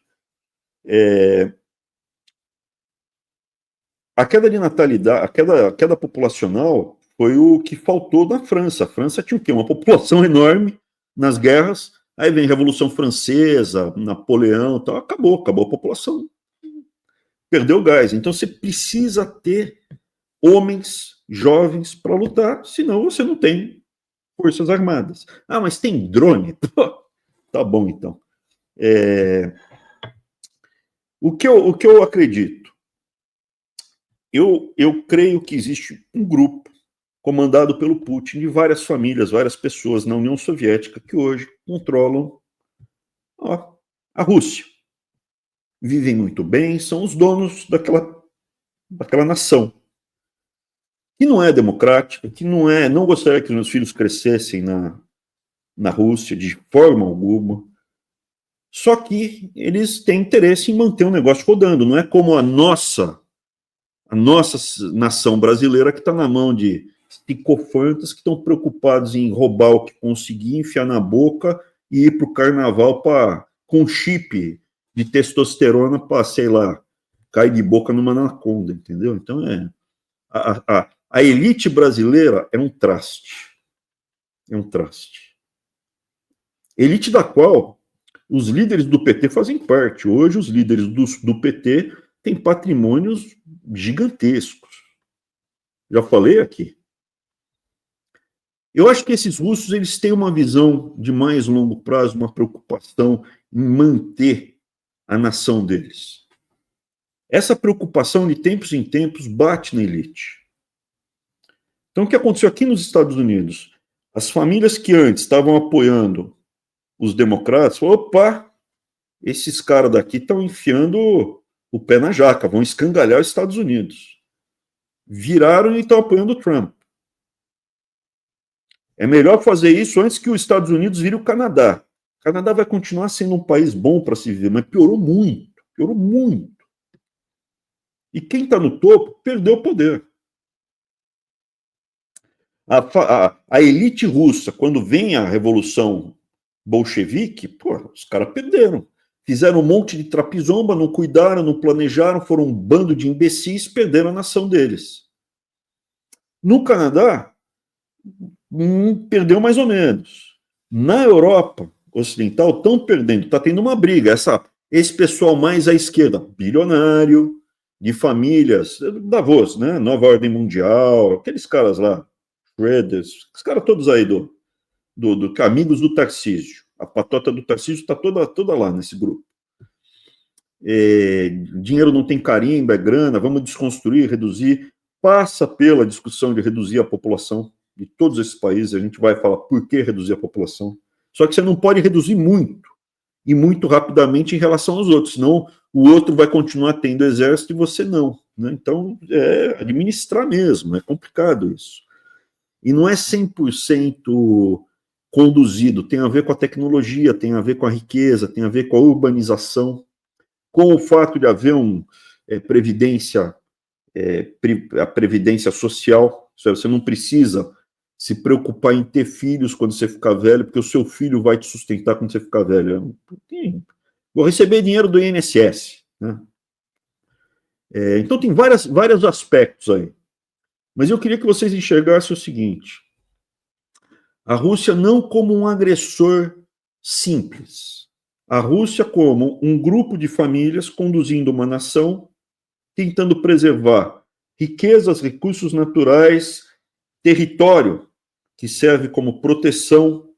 A queda de natalidade, a queda populacional foi o que faltou na França. A França tinha o quê? Uma população enorme nas guerras, aí vem a Revolução Francesa, Napoleão, tal, acabou a população. Perdeu o gás. Então você precisa ter homens jovens para lutar, senão você não tem forças armadas. Ah, mas tem drone? Tá bom, então. O que eu acredito? Eu creio que existe um grupo comandado pelo Putin de várias famílias, várias pessoas na União Soviética que hoje controlam a Rússia. Vivem muito bem, são os donos daquela nação, que não é democrática, que não gostaria que os meus filhos crescessem na Rússia de forma alguma, só que eles têm interesse em manter o negócio rodando, não é como a nossa nação brasileira que está na mão de psicofantas que estão preocupados em roubar o que conseguir, enfiar na boca e ir para o carnaval com chip de testosterona para, sei lá, cair de boca numa anaconda, entendeu? Então, a elite brasileira é um traste. É um traste. Elite da qual os líderes do PT fazem parte. Hoje, os líderes do PT têm patrimônios gigantescos. Já falei aqui. Eu acho que esses russos eles têm uma visão de mais longo prazo, uma preocupação em manter a nação deles. Essa preocupação, de tempos em tempos, bate na elite. Então, o que aconteceu aqui nos Estados Unidos? As famílias que antes estavam apoiando os democratas, falaram, opa, esses caras daqui estão enfiando o pé na jaca, vão escangalhar os Estados Unidos. Viraram e estão apoiando o Trump. É melhor fazer isso antes que os Estados Unidos vire o Canadá. O Canadá vai continuar sendo um país bom para se viver, mas piorou muito, piorou muito. E quem está no topo perdeu o poder. A elite russa, quando vem a revolução bolchevique, pô, os caras perderam. Fizeram um monte de trapizomba, não cuidaram, não planejaram, foram um bando de imbecis, perderam a nação deles. No Canadá, perdeu mais ou menos. Na Europa Ocidental, estão perdendo, está tendo uma briga. Esse pessoal mais à esquerda, bilionário, de famílias, Davos, né? Nova Ordem Mundial, aqueles caras lá, Shredders, os caras todos aí do amigos do Tarcísio. A patota do Tarcísio está toda lá nesse grupo. Dinheiro não tem carimbo, é grana, vamos desconstruir, reduzir. Passa pela discussão de reduzir a população de todos esses países. A gente vai falar por que reduzir a população. Só que você não pode reduzir muito, e muito rapidamente em relação aos outros, senão o outro vai continuar tendo exército e você não. Né? Então, administrar mesmo, é complicado isso. E não é 100% conduzido, tem a ver com a tecnologia, tem a ver com a riqueza, tem a ver com a urbanização, com o fato de haver a previdência social. Você não precisa se preocupar em ter filhos quando você ficar velho, porque o seu filho vai te sustentar quando você ficar velho. Vou receber dinheiro do INSS. Né? Então tem vários aspectos aí. Mas eu queria que vocês enxergassem o seguinte: a Rússia não como um agressor simples. A Rússia como um grupo de famílias conduzindo uma nação, tentando preservar riquezas, recursos naturais, território que serve como proteção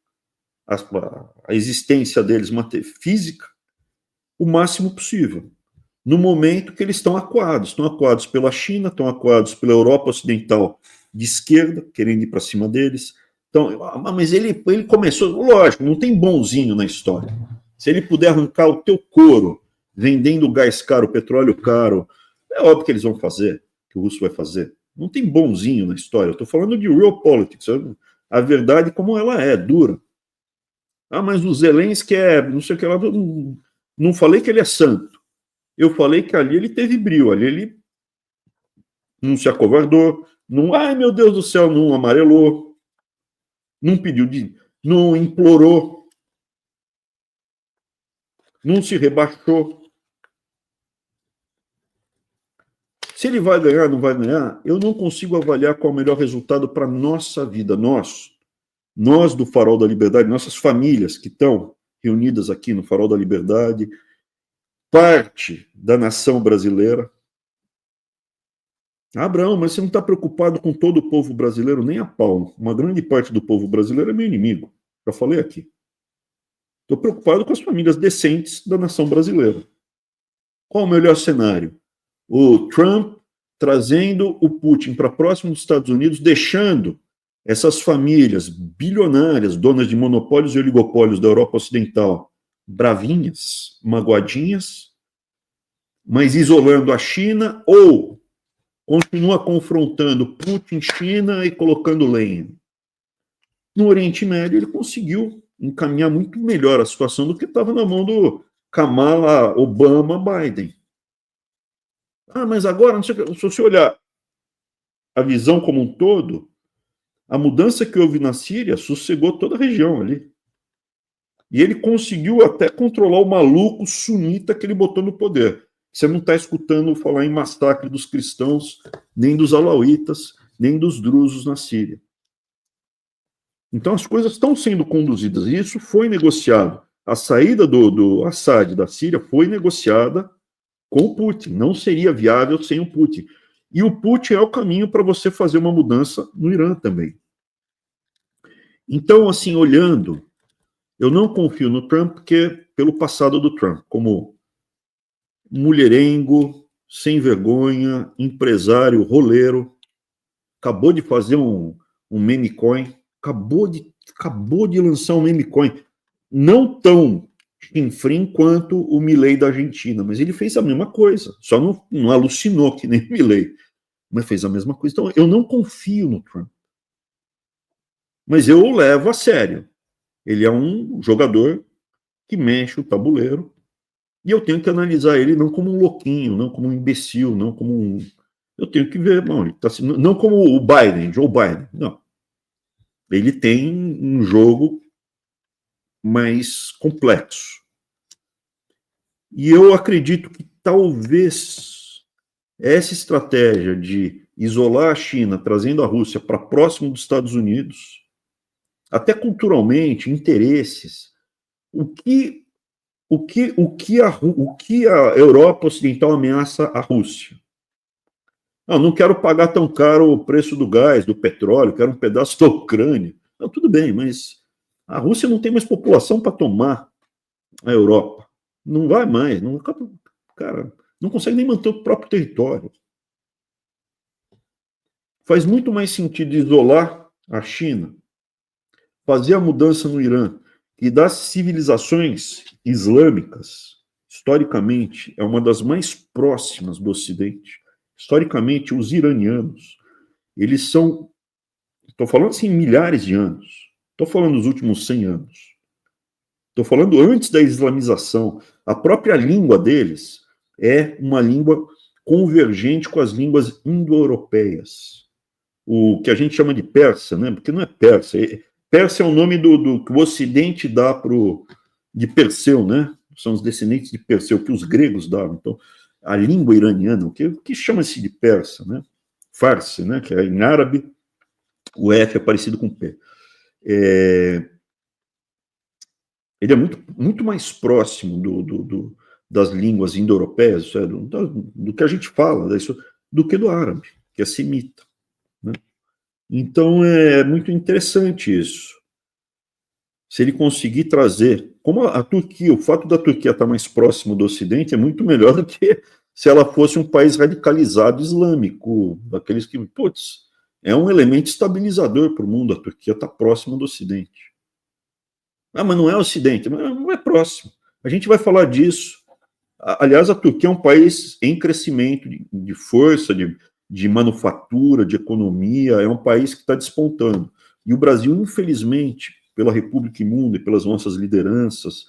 à existência deles física, o máximo possível. No momento que eles estão acuados pela China, estão acuados pela Europa Ocidental de esquerda, querendo ir para cima deles. Então, mas ele começou, lógico, não tem bonzinho na história. Se ele puder arrancar o teu couro, vendendo gás caro, petróleo caro, é óbvio que eles vão fazer, que o russo vai fazer. Não tem bonzinho na história. Eu estou falando de real politics, a verdade como ela é, dura. Mas o Zelensky não sei o que lá, não falei que ele é santo. Eu falei que ali ele teve brio, ali ele não se acovardou, ai meu Deus do céu, não amarelou, não pediu, não implorou, não se rebaixou. Se ele vai ganhar, não vai ganhar, eu não consigo avaliar qual é o melhor resultado para a nossa vida, nós do Farol da Liberdade, nossas famílias que estão reunidas aqui no Farol da Liberdade, parte da nação brasileira. Abraão, mas você não está preocupado com todo o povo brasileiro, nem a pau. Uma grande parte do povo brasileiro é meu inimigo. Já falei aqui. Estou preocupado com as famílias decentes da nação brasileira. Qual o melhor cenário? O Trump trazendo o Putin para próximo dos Estados Unidos, deixando essas famílias bilionárias, donas de monopólios e oligopólios da Europa Ocidental, bravinhas, magoadinhas, mas isolando a China, ou continua confrontando Putin, China e colocando lenha. No Oriente Médio, ele conseguiu encaminhar muito melhor a situação do que estava na mão do Kamala, Obama, Biden. Mas agora, não sei o que, se você olhar a visão como um todo, A mudança que houve na Síria sossegou toda a região ali. E ele conseguiu até controlar o maluco sunita que ele botou no poder. Você não está escutando falar em massacre dos cristãos, nem dos alauítas, nem dos drusos na Síria. Então as coisas estão sendo conduzidas, e isso foi negociado. A saída do Assad da Síria foi negociada com o Putin. Não seria viável sem o Putin. E o Putin é o caminho para você fazer uma mudança no Irã também. Então, assim, olhando, eu não confio no Trump pelo passado do Trump, como mulherengo, sem vergonha, empresário, roleiro, acabou de fazer um meme coin, acabou de lançar um meme coin, não tão chinfrim quanto o Milei da Argentina, mas ele fez a mesma coisa, só não alucinou que nem o Milei, mas fez a mesma coisa. Então, eu não confio no Trump. Mas eu o levo a sério. Ele é um jogador que mexe o tabuleiro, e eu tenho que analisar ele não como um louquinho, não como um imbecil, não como um... Eu tenho que ver, não como o Biden, Joe Biden, não. Ele tem um jogo mais complexo. E eu acredito que talvez essa estratégia de isolar a China, trazendo a Rússia para próximo dos Estados Unidos, até culturalmente, interesses, o que a Europa Ocidental ameaça a Rússia? Não quero pagar tão caro o preço do gás, do petróleo, quero um pedaço da Ucrânia. Não, tudo bem, mas a Rússia não tem mais população para tomar a Europa. Não vai mais. Cara, não consegue nem manter o próprio território. Faz muito mais sentido isolar a China, fazer a mudança no Irã, e das civilizações islâmicas, historicamente, é uma das mais próximas do Ocidente. Historicamente, os iranianos, eles são, estou falando assim, milhares de anos, estou falando dos últimos 100 anos, estou falando antes da islamização. A própria língua deles é uma língua convergente com as línguas indo-europeias, o que a gente chama de persa, né? Porque não é persa, Persa é o nome do que o Ocidente dá de Perseu, né? São os descendentes de Perseu, que os gregos davam. Então, a língua iraniana, o que chama-se de persa, né? Farsi, né? Que é em árabe, o F é parecido com P. Ele é muito mais próximo das línguas indo-europeias, do que a gente fala, do que do árabe, que é semita, né? Então, é muito interessante isso. Se ele conseguir trazer... Como a Turquia, o fato da Turquia estar mais próximo do Ocidente é muito melhor do que se ela fosse um país radicalizado islâmico, daqueles que, é um elemento estabilizador para o mundo, a Turquia está próxima do Ocidente. Mas não é Ocidente, não é próximo. A gente vai falar disso. Aliás, a Turquia é um país em crescimento de força, de manufatura, de economia, é um país que está despontando. E o Brasil, infelizmente, pela República Imunda e pelas nossas lideranças,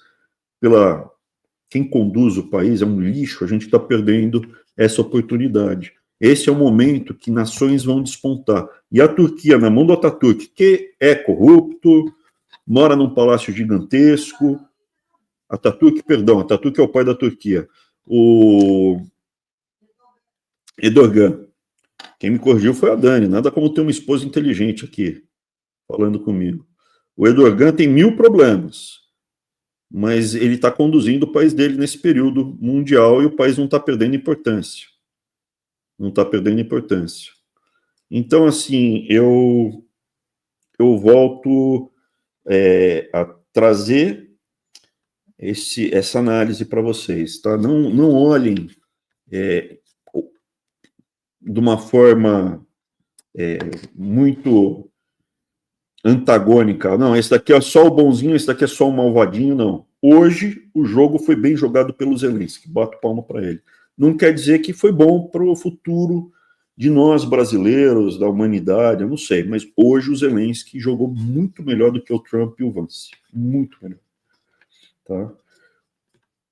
quem conduz o país, é um lixo, a gente está perdendo essa oportunidade. Esse é o momento que nações vão despontar. E a Turquia, na mão do Atatürk, que é corrupto, mora num palácio gigantesco, Atatürk é o pai da Turquia, o Erdogan. Quem me corrigiu foi a Dani, nada como ter uma esposa inteligente aqui, falando comigo. O Erdogan tem 1000 problemas, mas ele está conduzindo o país dele nesse período mundial e o país não está perdendo importância. Não está perdendo importância. Então, assim, eu volto a trazer essa análise para vocês, tá? Não olhem de uma forma muito antagônica. Não, esse daqui é só o bonzinho, esse daqui é só o malvadinho, não. Hoje, o jogo foi bem jogado pelo Zelensky, bato palma para ele. Não quer dizer que foi bom para o futuro de nós, brasileiros, da humanidade, eu não sei, mas hoje o Zelensky jogou muito melhor do que o Trump e o Vance. Muito melhor. Tá?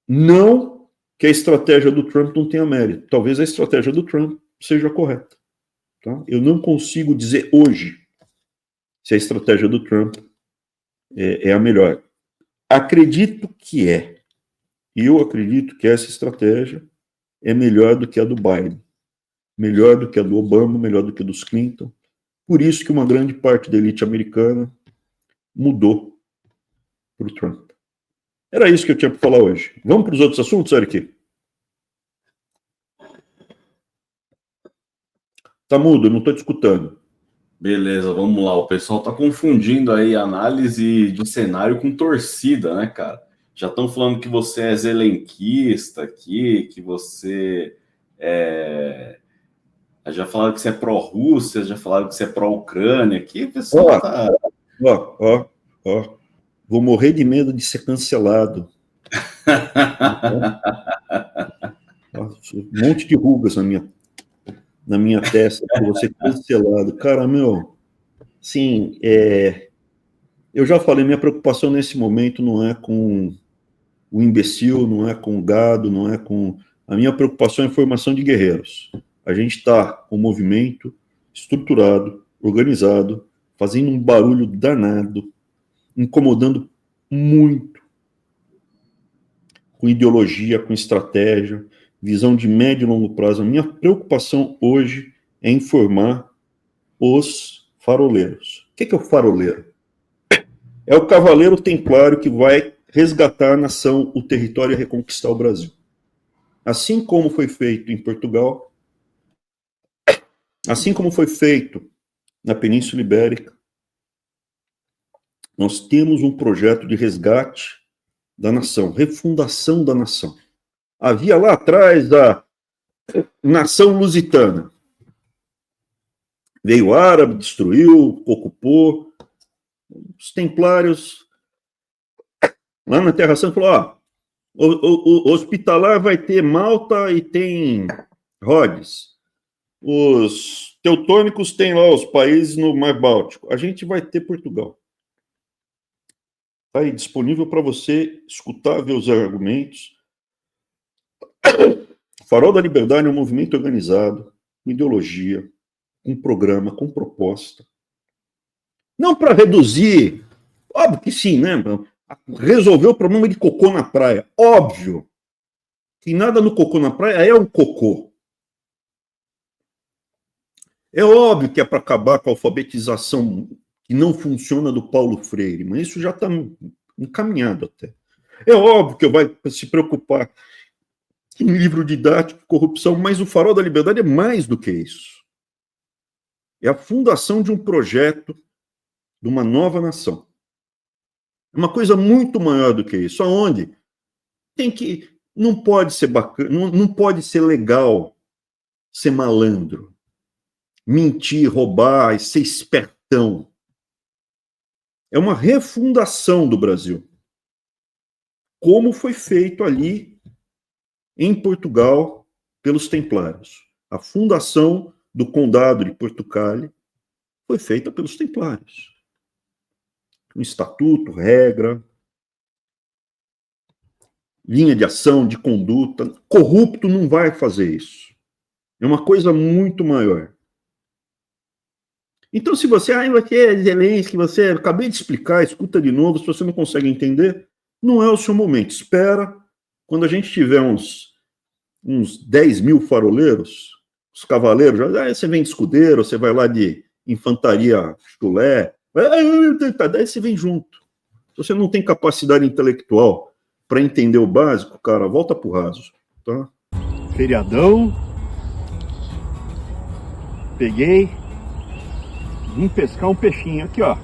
Não que a estratégia do Trump não tenha mérito. Talvez a estratégia do Trump seja correta. Tá? Eu não consigo dizer hoje se a estratégia do Trump é a melhor. Acredito que é. E eu acredito que essa estratégia é melhor do que a do Biden, melhor do que a do Obama, melhor do que a dos Clinton. Por isso que uma grande parte da elite americana mudou para o Trump. Era isso que eu tinha para falar hoje. Vamos para os outros assuntos, Eric? Tá mudo, eu não estou te escutando. Beleza, vamos lá. O pessoal tá confundindo aí análise de cenário com torcida, né, cara? Já estão falando que você é zelenquista aqui, que você já falaram que você é pró-Rússia, já falaram que você é pró-Ucrânia aqui. O pessoal tá... Ó. Vou morrer de medo de ser cancelado. Um monte de rugas na minha testa, por você cancelado. Cara, meu, sim, eu já falei, minha preocupação nesse momento não é com o imbecil, não é com o gado, não é com... A minha preocupação é a formação de guerreiros. A gente está com um movimento estruturado, organizado, fazendo um barulho danado, incomodando muito, com ideologia, com estratégia, visão de médio e longo prazo. A minha preocupação hoje é informar os faroleiros. O que é o faroleiro? É o cavaleiro templário que vai resgatar a nação, o território e reconquistar o Brasil. Assim como foi feito em Portugal, assim como foi feito na Península Ibérica, nós temos um projeto de resgate da nação, refundação da nação. Havia lá atrás a nação lusitana. Veio o árabe, destruiu, ocupou. Os templários, lá na Terra Santa, falaram, o hospitalar vai ter Malta e tem Rhodes. Os teutônicos têm lá os países no Mar Báltico. A gente vai ter Portugal. Está aí disponível para você escutar, ver os argumentos. O Farol da Liberdade é um movimento organizado, com ideologia, com programa, com proposta. Não para reduzir, óbvio que sim, né? Resolver o problema de cocô na praia. Óbvio que nada no cocô na praia é um cocô. É óbvio que é para acabar com a alfabetização que não funciona do Paulo Freire, mas isso já está encaminhado até. É óbvio que vai se preocupar em livro didático, corrupção, mas o Farol da Liberdade é mais do que isso. É a fundação de um projeto, de uma nova nação. É uma coisa muito maior do que isso. Aonde não pode ser bacana, não pode ser legal ser malandro, mentir, roubar e ser espertão. É uma refundação do Brasil. Como foi feito ali em Portugal pelos Templários. A fundação do Condado de Portugal foi feita pelos Templários. Um estatuto, regra, linha de ação, de conduta. Corrupto não vai fazer isso. É uma coisa muito maior. Então, se você é Zelensky, acabei de explicar, escuta de novo, se você não consegue entender, não é o seu momento. Espera, quando a gente tiver uns 10 mil faroleiros, os cavaleiros, aí você vem de escudeiro, você vai lá de infantaria chulé, daí você vem junto. Se você não tem capacidade intelectual para entender o básico, cara, volta pro raso, tá? Feriadão. Peguei. Vim pescar um peixinho aqui, ó.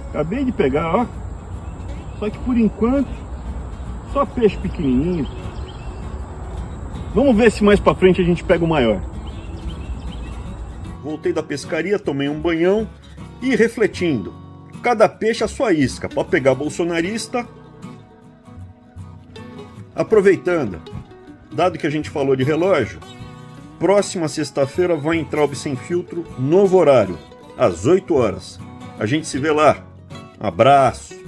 Acabei de pegar, ó. Só que por enquanto, só peixe pequenininho. Vamos ver se mais pra frente a gente pega o maior. Voltei da pescaria, tomei um banhão e refletindo. Cada peixe a sua isca. Pode pegar bolsonarista. Aproveitando, dado que a gente falou de relógio, próxima sexta-feira vai entrar o Sem Filtro, novo horário, às 8 horas. A gente se vê lá. Abraço.